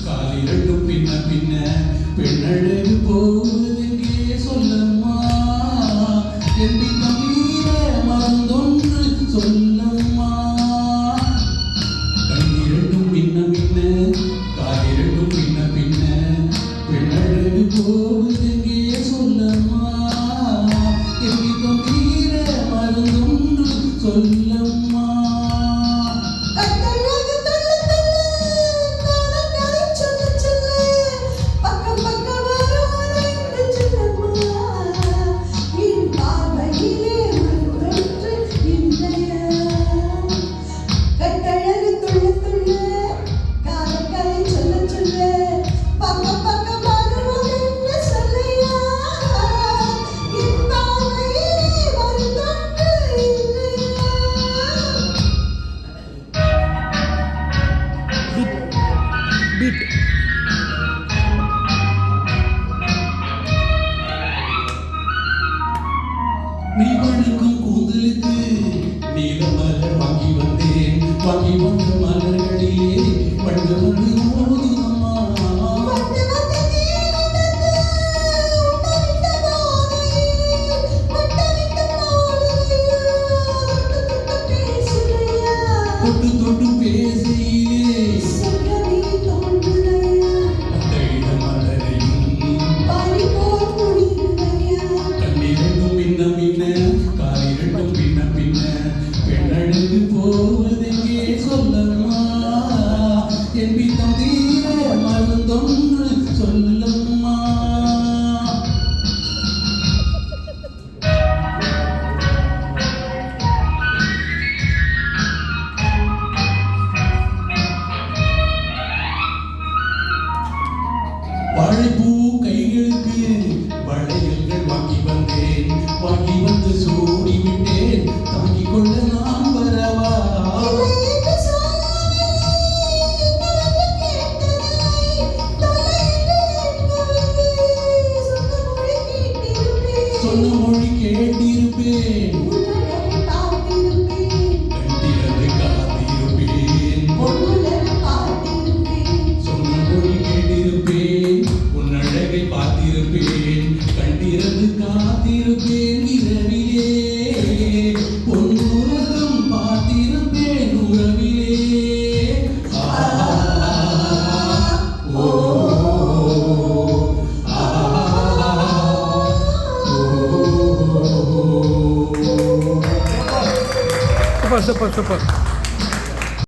காலிரண்டும் பின்ன பின்ன பெண்ணழகு போவதெங்கே சொல்லம்மா என் தம்பீர மருந்தொன்று சொல்லம்மா கண்ணிரண்டும் பின்ன பின்ன காலிரண்டும் பின்ன பின்ன பெண்ணழகு போவதெங்கே சொல்லம்மா என் தம்பீர மருந்தொன்று சொல்லம்மா நீ வழுக்கும் கூந்தலுக்கு நீல மலர் வாங்கி வந்தேன் வாங்கி வந்த மலர்களிலே பண்டு வந்து ஓதுதம்மா தொட்டு தொட்டு பேசியிலே பெண்ணழகு போவதெங்கே சொல்லம்மா என் தம்பீர மருந்தொன்று சொல்லம்மா வாழைப்பூ கைகளுக்கு வளையல்கள் வாங்கி வந்தேன் வாங்கி வந்து சூடி விட்டேன் தாங்கிக் கொள்ள நான் வரவா சொன்ன மொழி கேட்டிருப்பேன் கண்டிரது காத்திருப்பேன் சொன்ன மொழி கேட்டிருப்பேன் உன் அழகை பார்த்திருப்பேன் கண்டிரது காத்திருப்பேன் இரவிலே பொன்னுலகம் பார்த்திருப்பேன் உறவிலே Super, super, super.